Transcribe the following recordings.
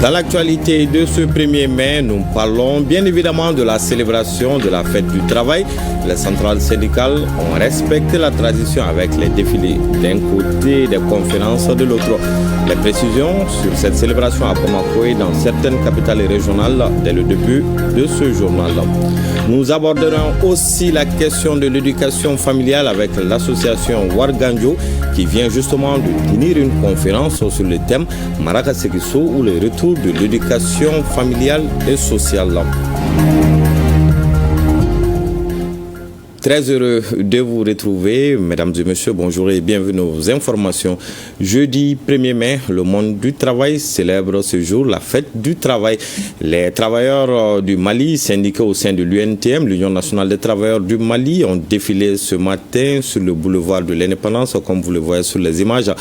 Dans l'actualité de ce 1er mai, nous parlons bien évidemment de la célébration de la fête du travail. Les centrales syndicales ont respecté la tradition avec les défilés d'un côté et des conférences de l'autre. Les précisions sur cette célébration à Bamako et dans certaines capitales régionales dès le début de ce journal. Nous aborderons aussi la question de l'éducation familiale avec l'association Warganjo qui vient justement de tenir une conférence sur le thème Maraka Sekiso ou le retour de l'éducation familiale et sociale. Très heureux de vous retrouver, mesdames et messieurs, bonjour et bienvenue aux informations. Jeudi 1er mai, le monde du travail célèbre ce jour la fête du travail. Les travailleurs du Mali, syndiqués au sein de l'UNTM, l'Union nationale des travailleurs du Mali, ont défilé ce matin sur le boulevard de l'Indépendance, comme vous le voyez sur les images.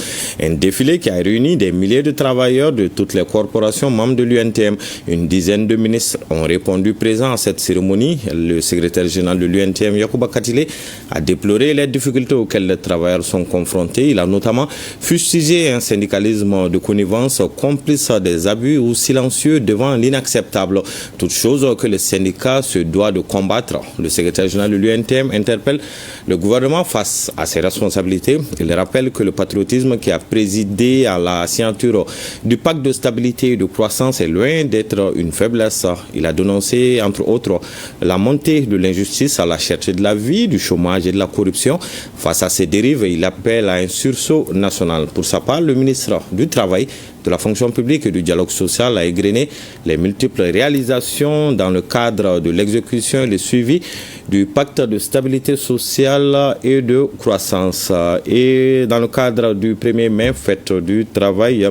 Un défilé qui a réuni des milliers de travailleurs de toutes les corporations membres de l'UNTM. Une dizaine de ministres ont répondu présents à cette cérémonie. Le secrétaire général de l'UNTM, Yacouba Katile, a déploré les difficultés auxquelles les travailleurs sont confrontés. Il a notamment fustigé un syndicalisme de connivence complice des abus ou silencieux devant l'inacceptable. Toute chose que le syndicat se doit de combattre. Le secrétaire général de l'UNTM interpelle le gouvernement face à ses responsabilités. Il rappelle que le patriotisme qui a présidé à la signature du pacte de stabilité et de croissance est loin d'être une faiblesse. Il a dénoncé, entre autres, la montée de l'injustice à la cherté de la vie, du chômage et de la corruption. Face à ces dérives, il appelle à un sursaut national. Pour sa part, le ministre du Travail, de la fonction publique et du dialogue social a égrené les multiples réalisations dans le cadre de l'exécution et le suivi du pacte de stabilité sociale et de croissance. Et dans le cadre du 1er mai, fête du travail,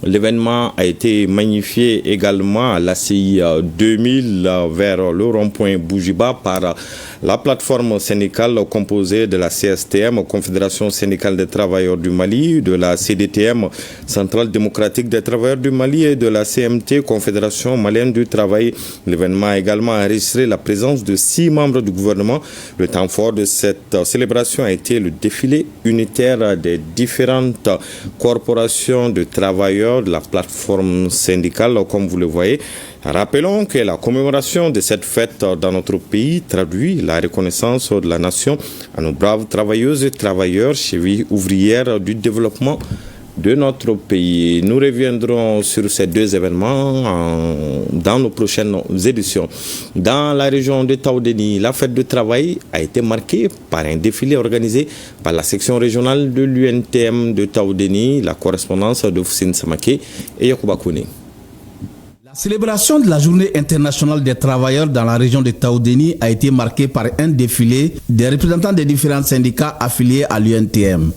l'événement a été magnifié également à l'ACI 2000 vers le rond-point Bougiba par la plateforme syndicale composée de la CSTM, Confédération syndicale des travailleurs du Mali, de la CDTM, Centrale démocratique des travailleurs du Mali et de la CMT, Confédération malienne du travail. L'événement a également enregistré la présence de 6 membres du gouvernement. Le temps fort de cette célébration a été le défilé unitaire des différentes corporations de travailleurs de la plateforme syndicale, comme vous le voyez. Rappelons que la commémoration de cette fête dans notre pays traduit la reconnaissance de la nation à nos braves travailleuses et travailleurs, chevilles ouvrières du développement de notre pays. Nous reviendrons sur ces deux événements dans nos prochaines éditions. Dans la région de Taoudéni, la fête de travail a été marquée par un défilé organisé par la section régionale de l'UNTM de Taoudéni, la correspondance de Foussine Samake et Yacouba Kouni. La célébration de la Journée internationale des travailleurs dans la région de Taoudéni a été marquée par un défilé des représentants des différents syndicats affiliés à l'UNTM.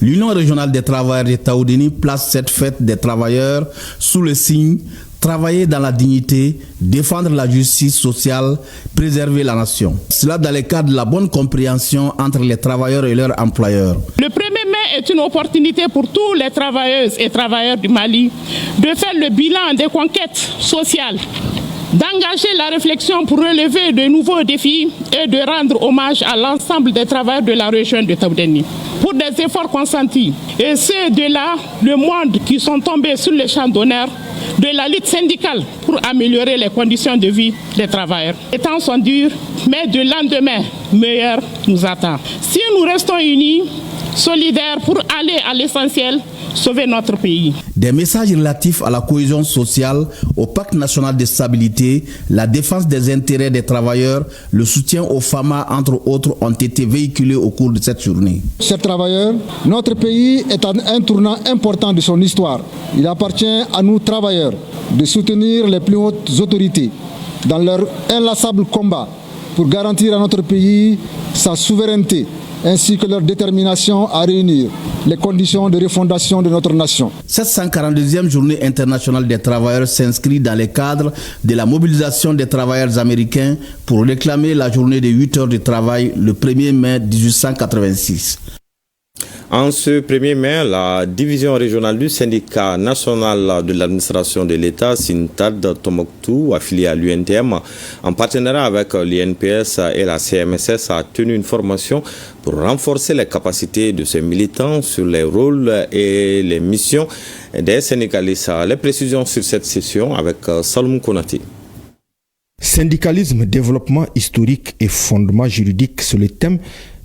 L'Union régionale des travailleurs de Taoudéni place cette fête des travailleurs sous le signe travailler dans la dignité, défendre la justice sociale, préserver la nation. Cela dans le cadre de la bonne compréhension entre les travailleurs et leurs employeurs. Le 1er mai est une opportunité pour tous les travailleuses et travailleurs du Mali de faire le bilan des conquêtes sociales, d'engager la réflexion pour relever de nouveaux défis et de rendre hommage à l'ensemble des travailleurs de la région de Taoudéni pour des efforts consentis. Et c'est de là le monde qui sont tombés sur le champ d'honneur de la lutte syndicale pour améliorer les conditions de vie des travailleurs. Les temps sont durs, mais de lendemain meilleur nous attend. Si nous restons unis, solidaires pour aller à l'essentiel, sauver notre pays. Des messages relatifs à la cohésion sociale, au pacte national de stabilité, la défense des intérêts des travailleurs, le soutien aux FAMA, entre autres, ont été véhiculés au cours de cette journée. Chers travailleurs, notre pays est à un tournant important de son histoire. Il appartient à nous, travailleurs, de soutenir les plus hautes autorités dans leur inlassable combat pour garantir à notre pays sa souveraineté, ainsi que leur détermination à réunir les conditions de refondation de notre nation. Cette 142e journée internationale des travailleurs s'inscrit dans le cadre de la mobilisation des travailleurs américains pour réclamer la journée de 8 heures de travail le 1er mai 1886. En ce 1er mai, la division régionale du syndicat national de l'administration de l'État, SINTAD Tombouctou, affilié à l'UNTM, en partenariat avec l'INPS et la CMSS, a tenu une formation pour renforcer les capacités de ces militants sur les rôles et les missions des syndicalistes. Les précisions sur cette session avec Saloum Konati. Syndicalisme, développement historique et fondement juridique, c'est le thème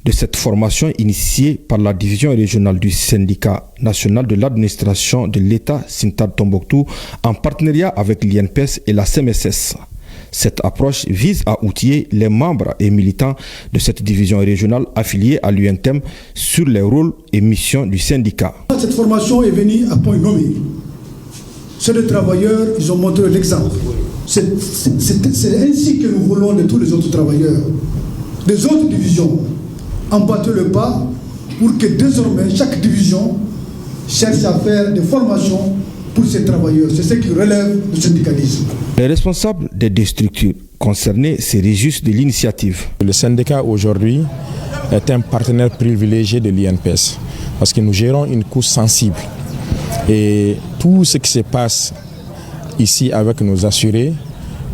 de cette formation initiée par la division régionale du syndicat national de l'administration de l'État, SINTAD Tombouctou, en partenariat avec l'INPS et la CMSS. Cette approche vise à outiller les membres et militants de cette division régionale affiliée à l'UNTM sur les rôles et missions du syndicat. Cette formation est venue à point nommé. Ceux des travailleurs, ils ont montré l'exemple. C'est ainsi que nous voulons de tous les autres travailleurs, des autres divisions, emboîter le pas pour que désormais chaque division cherche à faire des formations pour ces travailleurs. C'est ce qui relève du syndicalisme. Les responsables des deux structures concernées se réjouissent de l'initiative. Le syndicat aujourd'hui est un partenaire privilégié de l'INPS parce que nous gérons une cause sensible. Et tout ce qui se passe ici avec nos assurés,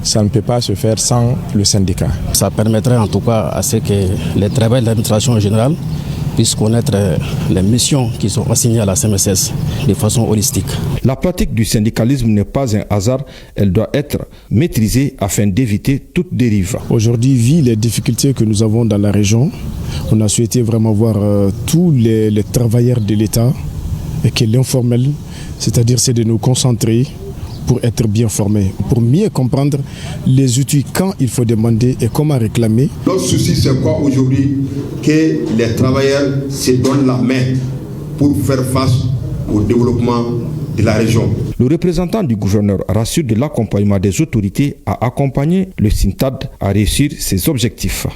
ça ne peut pas se faire sans le syndicat. Ça permettrait en tout cas à ce que les travailleurs de l'administration générale puissent connaître les missions qui sont assignées à la CMSS de façon holistique. La pratique du syndicalisme n'est pas un hasard, elle doit être maîtrisée afin d'éviter toute dérive. Aujourd'hui, vu les difficultés que nous avons dans la région, on a souhaité vraiment voir tous les travailleurs de l'État et que l'informel, c'est-à-dire c'est de nous concentrer pour être bien formés, pour mieux comprendre les outils, quand il faut demander et comment réclamer. Notre souci, c'est quoi aujourd'hui? Que les travailleurs se donnent la main pour faire face au développement de la région. Le représentant du gouverneur rassure de l'accompagnement des autorités à accompagner le SINTAD à réussir ses objectifs.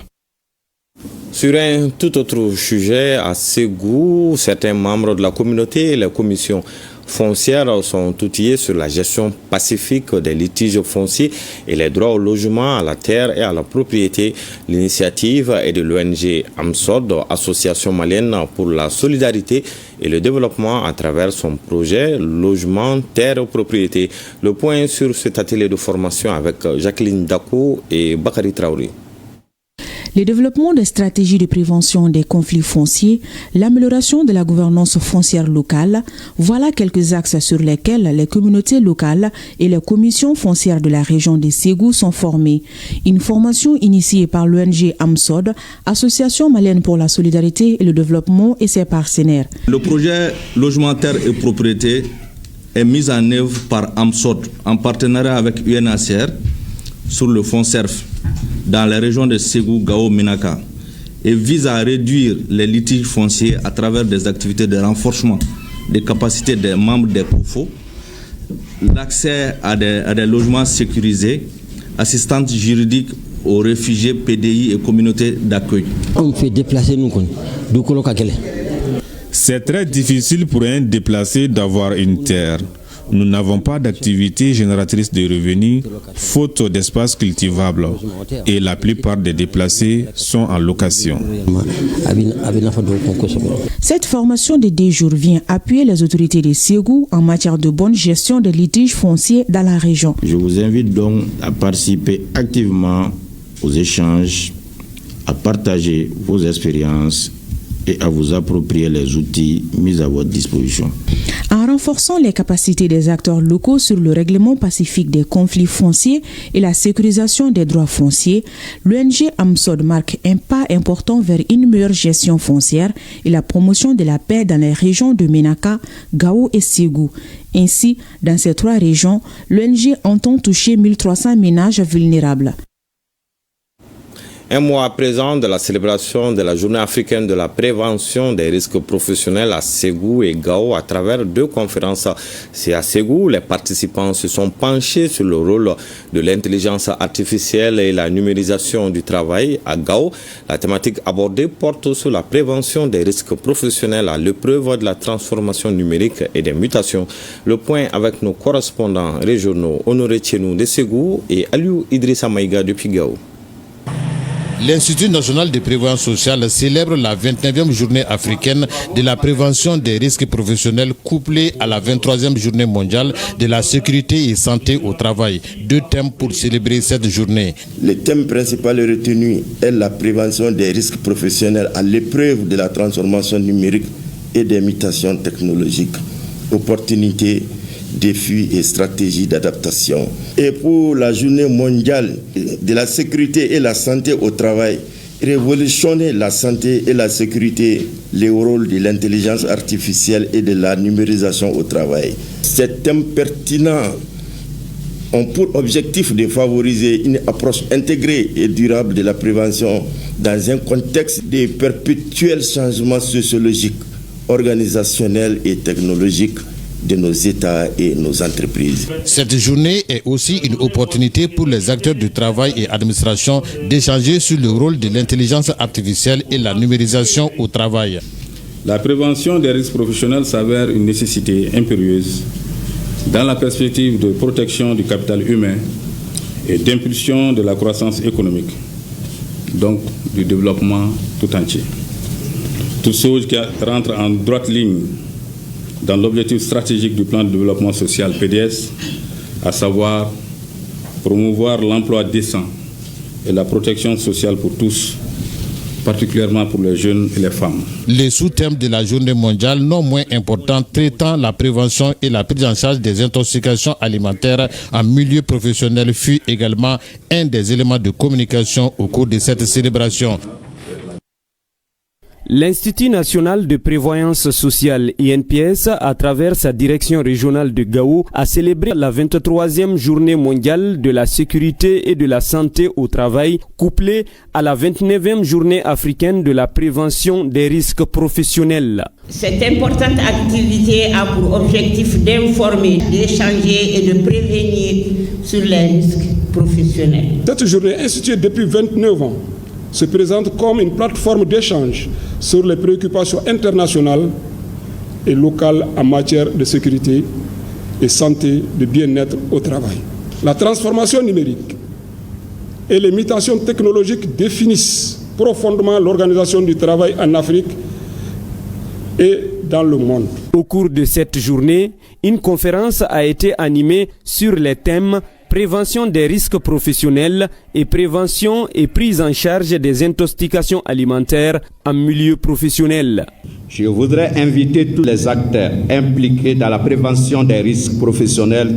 Sur un tout autre sujet, à Ségou, certains membres de la communauté et les commissions foncières sont outillés sur la gestion pacifique des litiges fonciers et les droits au logement, à la terre et à la propriété. L'initiative est de l'ONG AMSOD, Association malienne pour la solidarité et le développement, à travers son projet Logement, Terre et Propriété. Le point sur cet atelier de formation avec Jacqueline Dako et Bakary Traoré. Le développement des stratégies de prévention des conflits fonciers, l'amélioration de la gouvernance foncière locale, voilà quelques axes sur lesquels les communautés locales et les commissions foncières de la région de Ségou sont formées. Une formation initiée par l'ONG AMSOD, Association malienne pour la solidarité et le développement, et ses partenaires. Le projet Logement, Terre et Propriété est mis en œuvre par AMSOD en partenariat avec UNHCR sur le fonds CERF dans les régions de Ségou, Gao, Ménaka et vise à réduire les litiges fonciers à travers des activités de renforcement des capacités des membres des COFO, l'accès à des logements sécurisés, assistance juridique aux réfugiés, PDI et communautés d'accueil. On fait déplacer nous. C'est très difficile pour un déplacé d'avoir une terre. Nous n'avons pas d'activité génératrice de revenus, faute d'espace cultivable, et la plupart des déplacés sont en location. Cette formation de 10 jours vient appuyer les autorités de Ségou en matière de bonne gestion des litiges fonciers dans la région. Je vous invite donc à participer activement aux échanges, à partager vos expériences et à vous approprier les outils mis à votre disposition. En renforçant les capacités des acteurs locaux sur le règlement pacifique des conflits fonciers et la sécurisation des droits fonciers, l'ONG AMSOD marque un pas important vers une meilleure gestion foncière et la promotion de la paix dans les régions de Ménaka, Gao et Ségou. Ainsi, dans ces 3 régions, l'ONG entend toucher 1300 ménages vulnérables. Un mois à présent de la célébration de la journée africaine de la prévention des risques professionnels à Ségou et Gao à travers 2 conférences. C'est à Ségou, les participants se sont penchés sur le rôle de l'intelligence artificielle et la numérisation du travail. À Gao, la thématique abordée porte sur la prévention des risques professionnels à l'épreuve de la transformation numérique et des mutations. Le point avec nos correspondants régionaux Honoré Tchenou de Ségou et Aliou Idrissa Maïga depuis Gao. L'Institut national de prévoyance sociale célèbre la 29e journée africaine de la prévention des risques professionnels couplée à la 23e journée mondiale de la sécurité et santé au travail. 2 thèmes pour célébrer cette journée. Le thème principal retenu est la prévention des risques professionnels à l'épreuve de la transformation numérique et des mutations technologiques, opportunités, défis et stratégies d'adaptation. Et pour la journée mondiale de la sécurité et la santé au travail, révolutionner la santé et la sécurité, le rôle de l'intelligence artificielle et de la numérisation au travail. Ces thèmes pertinents ont pour objectif de favoriser une approche intégrée et durable de la prévention dans un contexte de perpétuels changements sociologiques, organisationnels et technologiques de nos États et nos entreprises. Cette journée est aussi une opportunité pour les acteurs du travail et administration d'échanger sur le rôle de l'intelligence artificielle et la numérisation au travail. La prévention des risques professionnels s'avère une nécessité impérieuse dans la perspective de protection du capital humain et d'impulsion de la croissance économique, donc du développement tout entier. Toute chose qui rentre en droite ligne dans l'objectif stratégique du plan de développement social PDS, à savoir promouvoir l'emploi décent et la protection sociale pour tous, particulièrement pour les jeunes et les femmes. Les sous-thèmes de la journée mondiale, non moins importants, traitant la prévention et la prise en charge des intoxications alimentaires en milieu professionnel, fut également un des éléments de communication au cours de cette célébration. L'Institut national de prévoyance sociale INPS, à travers sa direction régionale de Gao, a célébré la 23e journée mondiale de la sécurité et de la santé au travail, couplée à la 29e journée africaine de la prévention des risques professionnels. Cette importante activité a pour objectif d'informer, d'échanger et de prévenir sur les risques professionnels. Cette journée, instituée depuis 29 ans, se présente comme une plateforme d'échange sur les préoccupations internationales et locales en matière de sécurité et santé, de bien-être au travail. La transformation numérique et les mutations technologiques définissent profondément l'organisation du travail en Afrique et dans le monde. Au cours de cette journée, une conférence a été animée sur les thèmes prévention des risques professionnels et prévention et prise en charge des intoxications alimentaires en milieu professionnel. Je voudrais inviter tous les acteurs impliqués dans la prévention des risques professionnels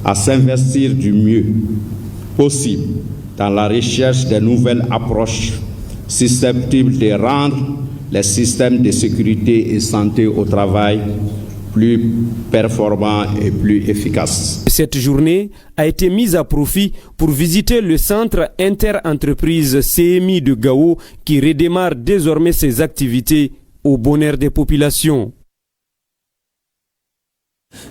à s'investir du mieux possible dans la recherche de nouvelles approches susceptibles de rendre les systèmes de sécurité et santé au travail plus performant et plus efficace. Cette journée a été mise à profit pour visiter le centre inter-entreprise CMI de Gao qui redémarre désormais ses activités au bonheur des populations.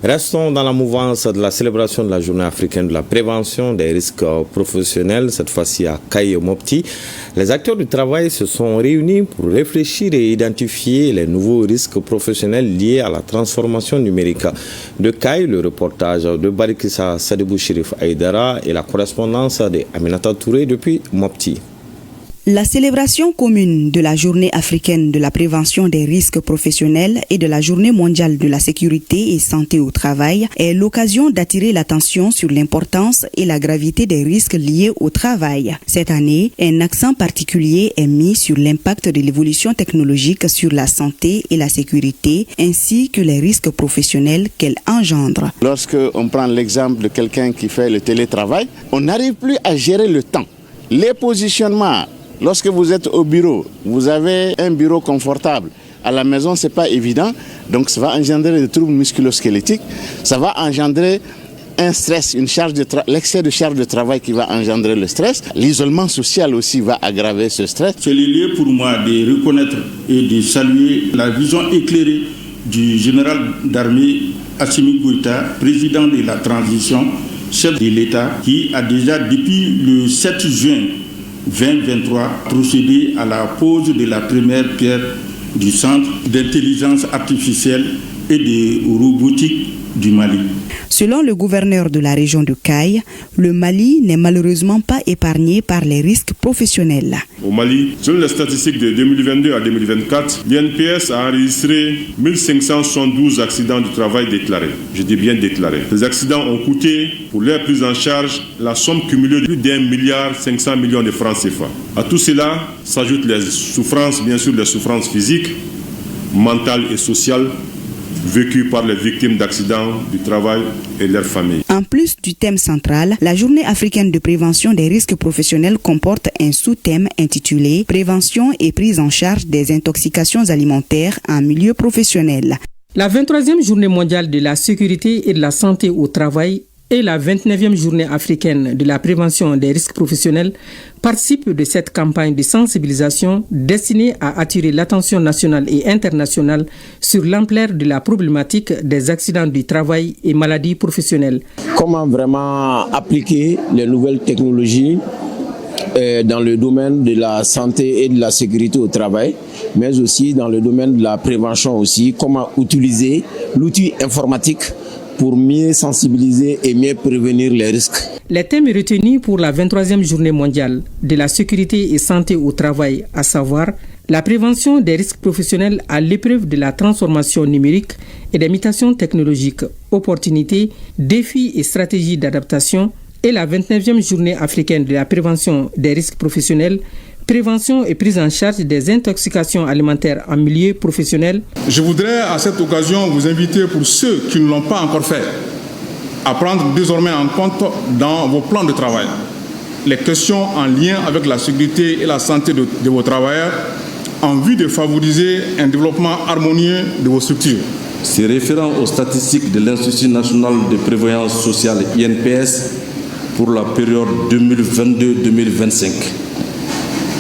Restons dans la mouvance de la célébration de la journée africaine de la prévention des risques professionnels, cette fois-ci à Kaye Mopti. Les acteurs du travail se sont réunis pour réfléchir et identifier les nouveaux risques professionnels liés à la transformation numérique. De Kaye, le reportage de Barikissa Sadibou Chérif Aïdara et la correspondance de Aminata Touré depuis Mopti. La célébration commune de la journée africaine de la prévention des risques professionnels et de la journée mondiale de la sécurité et santé au travail est l'occasion d'attirer l'attention sur l'importance et la gravité des risques liés au travail. Cette année, un accent particulier est mis sur l'impact de l'évolution technologique sur la santé et la sécurité ainsi que les risques professionnels qu'elle engendre. Lorsque on prend l'exemple de quelqu'un qui fait le télétravail, on n'arrive plus à gérer le temps. Les positionnements. Lorsque vous êtes au bureau, vous avez un bureau confortable. À la maison, ce n'est pas évident. Donc, ça va engendrer des troubles musculo-squelettiques. Ça va engendrer un stress, l'excès de charge de travail qui va engendrer le stress. L'isolement social aussi va aggraver ce stress. C'est lieu pour moi de reconnaître et de saluer la vision éclairée du général d'armée Assimi Goïta, président de la transition, chef de l'État, qui a déjà depuis le 7 juin 2023 procédé à la pose de la première pierre du centre d'intelligence artificielle et de robotique du Mali. Selon le gouverneur de la région de Caille, le Mali n'est malheureusement pas épargné par les risques professionnels. Au Mali, selon les statistiques de 2022 à 2024, l'INPS a enregistré 1572 accidents du travail déclarés. Je dis bien déclarés. Les accidents ont coûté, pour leur prise en charge, la somme cumulée de plus d'1,5 milliard de francs CFA. À tout cela s'ajoutent les souffrances, bien sûr les souffrances physiques, mentales et sociales vécues par les victimes d'accidents du travail et leurs familles. En plus du thème central, la Journée africaine de prévention des risques professionnels comporte un sous-thème intitulé « Prévention et prise en charge des intoxications alimentaires en milieu professionnel ». La 23e Journée mondiale de la sécurité et de la santé au travail et la 29e Journée africaine de la prévention des risques professionnels participent de cette campagne de sensibilisation destinée à attirer l'attention nationale et internationale sur l'ampleur de la problématique des accidents du travail et maladies professionnelles. Comment vraiment appliquer les nouvelles technologies dans le domaine de la santé et de la sécurité au travail, mais aussi dans le domaine de la prévention aussi, comment utiliser l'outil informatique pour mieux sensibiliser et mieux prévenir les risques. Les thèmes retenus pour la 23e Journée mondiale de la sécurité et santé au travail, à savoir la prévention des risques professionnels à l'épreuve de la transformation numérique et des mutations technologiques, opportunités, défis et stratégies d'adaptation, et la 29e Journée africaine de la prévention des risques professionnels, prévention et prise en charge des intoxications alimentaires en milieu professionnel. Je voudrais à cette occasion vous inviter, pour ceux qui ne l'ont pas encore fait, à prendre désormais en compte dans vos plans de travail les questions en lien avec la sécurité et la santé de vos travailleurs en vue de favoriser un développement harmonieux de vos structures. Se référant aux statistiques de l'Institut national de prévoyance sociale INPS pour la période 2022-2025,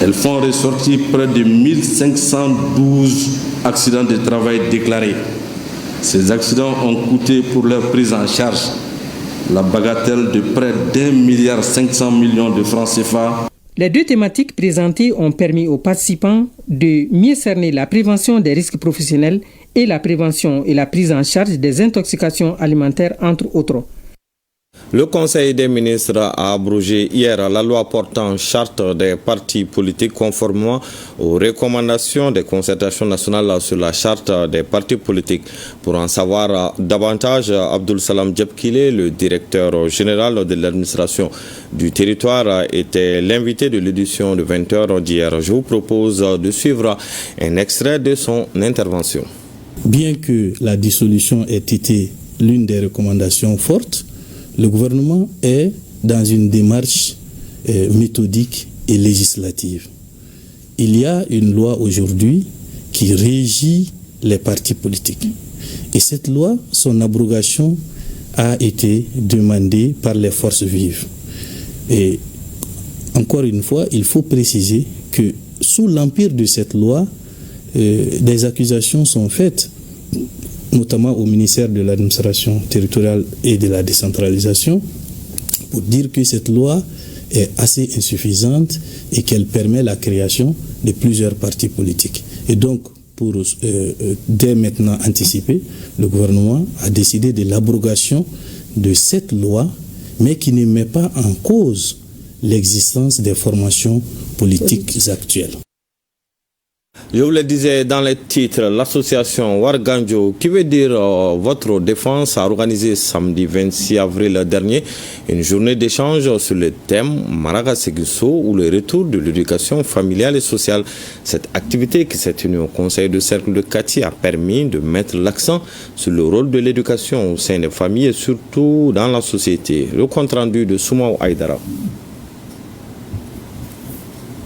elles font ressortir près de 1512 accidents de travail déclarés. Ces accidents ont coûté pour leur prise en charge la bagatelle de près d'1,5 milliard de francs CFA. Les deux thématiques présentées ont permis aux participants de mieux cerner la prévention des risques professionnels et la prévention et la prise en charge des intoxications alimentaires, entre autres. Le Conseil des ministres a abrogé hier la loi portant charte des partis politiques conformément aux recommandations des concertations nationales sur la charte des partis politiques. Pour en savoir davantage, Abdul Salam Djebkile, le directeur général de l'administration du territoire, était l'invité de l'édition de 20h d'hier. Je vous propose de suivre un extrait de son intervention. Bien que la dissolution ait été l'une des recommandations fortes, le gouvernement est dans une démarche méthodique et législative. Il y a une loi aujourd'hui qui régit les partis politiques. Et cette loi, son abrogation a été demandée par les forces vives. Et encore une fois, il faut préciser que sous l'empire de cette loi, des accusations sont faites, notamment au ministère de l'administration territoriale et de la décentralisation, pour dire que cette loi est assez insuffisante et qu'elle permet la création de plusieurs partis politiques. Et donc, pour dès maintenant anticiper, le gouvernement a décidé de l'abrogation de cette loi, mais qui ne met pas en cause l'existence des formations politiques actuelles. Je vous le disais dans les titres, l'association Warganjo, qui veut dire Votre Défense, a organisé samedi 26 avril dernier une journée d'échange sur le thème Maraga Segusso ou le retour de l'éducation familiale et sociale. Cette activité qui s'est tenue au Conseil de cercle de Kati a permis de mettre l'accent sur le rôle de l'éducation au sein des familles et surtout dans la société. Le compte rendu de Soumaou Aïdara.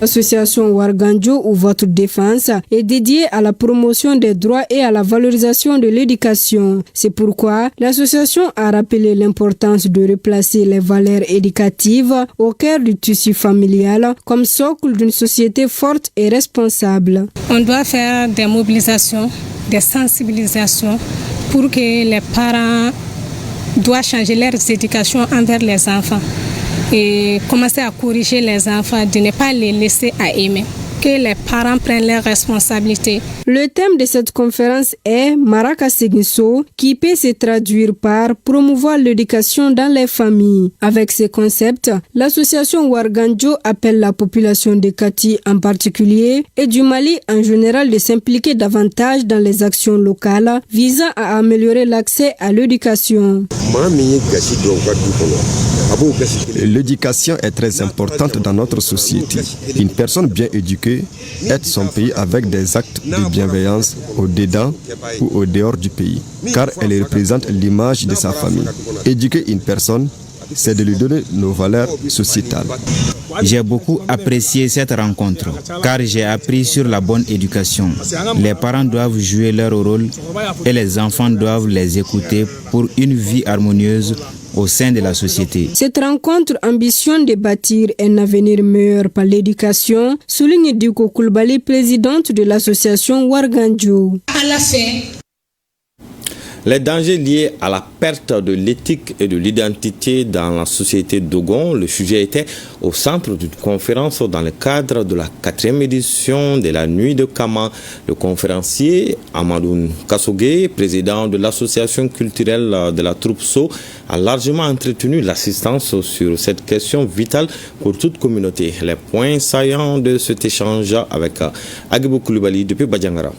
L'association Warganjo ou Votre Défense est dédiée à la promotion des droits et à la valorisation de l'éducation. C'est pourquoi l'association a rappelé l'importance de replacer les valeurs éducatives au cœur du tissu familial comme socle d'une société forte et responsable. On doit faire des mobilisations, des sensibilisations pour que les parents doivent changer leur éducation envers les enfants et commencer à corriger les enfants, de ne pas les laisser à aimer. que les parents prennent leurs responsabilités. Le thème de cette conférence est Maraka Segiso, qui peut se traduire par promouvoir l'éducation dans les familles. Avec ces concepts, l'association Ouargandjo appelle la population de Kati en particulier et du Mali en général de s'impliquer davantage dans les actions locales visant à améliorer l'accès à l'éducation. L'éducation est très importante dans notre société. Une personne bien éduquée aide son pays avec des actes de bienveillance au-dedans ou au dehors du pays, car elle représente l'image de sa famille. Éduquer une personne, c'est de lui donner nos valeurs sociétales. J'ai beaucoup apprécié cette rencontre, car j'ai appris sur la bonne éducation. Les parents doivent jouer leur rôle et les enfants doivent les écouter pour une vie harmonieuse au sein de la société. Cette rencontre ambitionne de bâtir un avenir meilleur par l'éducation, souligne Diko Koulibaly, présidente de l'association Ouargandjo. À la fin, les dangers liés à la perte de l'éthique et de l'identité dans la société Dogon, le sujet était au centre d'une conférence dans le cadre de la 4e édition de la Nuit de Kama. Le conférencier Amadoun Kassogué, président de l'association culturelle de la troupe So, a largement entretenu l'assistance sur cette question vitale pour toute communauté. Les points saillants de cet échange avec Agibou Koulibaly depuis Badjangara.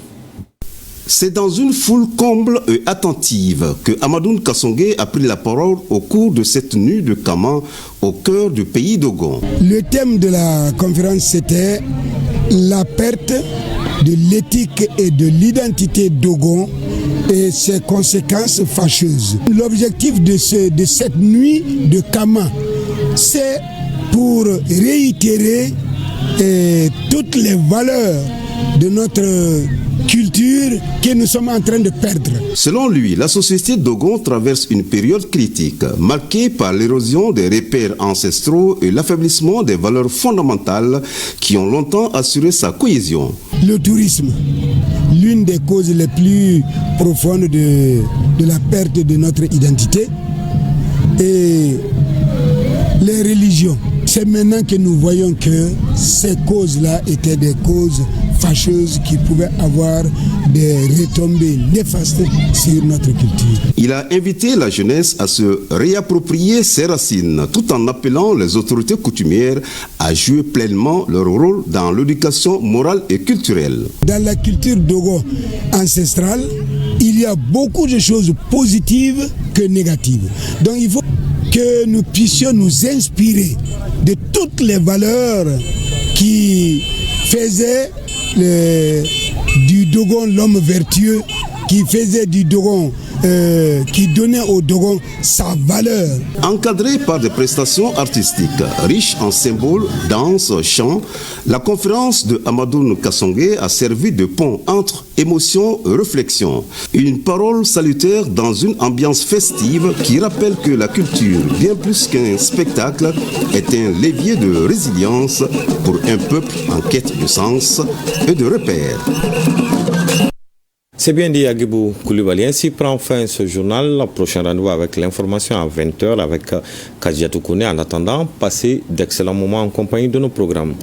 C'est dans une foule comble et attentive que Amadoun Kassogué a pris la parole au cours de cette nuit de Kama au cœur du pays Dogon. Le thème de la conférence, c'était la perte de l'éthique et de l'identité Dogon et ses conséquences fâcheuses. L'objectif de cette nuit de Kama, c'est pour réitérer toutes les valeurs de notre culture que nous sommes en train de perdre. Selon lui, la société Dogon traverse une période critique marquée par l'érosion des repères ancestraux et l'affaiblissement des valeurs fondamentales qui ont longtemps assuré sa cohésion. Le tourisme, l'une des causes les plus profondes de la perte de notre identité, et les religions. C'est maintenant que nous voyons que ces causes-là étaient des causes fâcheuses qui pouvaient avoir des retombées néfastes sur notre culture. Il a invité la jeunesse à se réapproprier ses racines tout en appelant les autorités coutumières à jouer pleinement leur rôle dans l'éducation morale et culturelle. Dans la culture dogon ancestrale, il y a beaucoup de choses positives que négatives. Donc il faut que nous puissions nous inspirer de toutes les valeurs qui faisaient du Dogon l'homme vertueux, qui faisait du Dogon, qui donnait au Dogon sa valeur. Encadré par des prestations artistiques riches en symboles, danse, chant, la conférence de Amadoun Kassogué a servi de pont entre émotion et réflexion. Une parole salutaire dans une ambiance festive qui rappelle que la culture, bien plus qu'un spectacle, est un levier de résilience pour un peuple en quête de sens et de repères. C'est bien dit, Agibou Koulibaly. Ainsi prend fin ce journal. Prochain rendez-vous avec l'information à 20h avec Kadjatou Kone. En attendant, passez d'excellents moments en compagnie de nos programmes.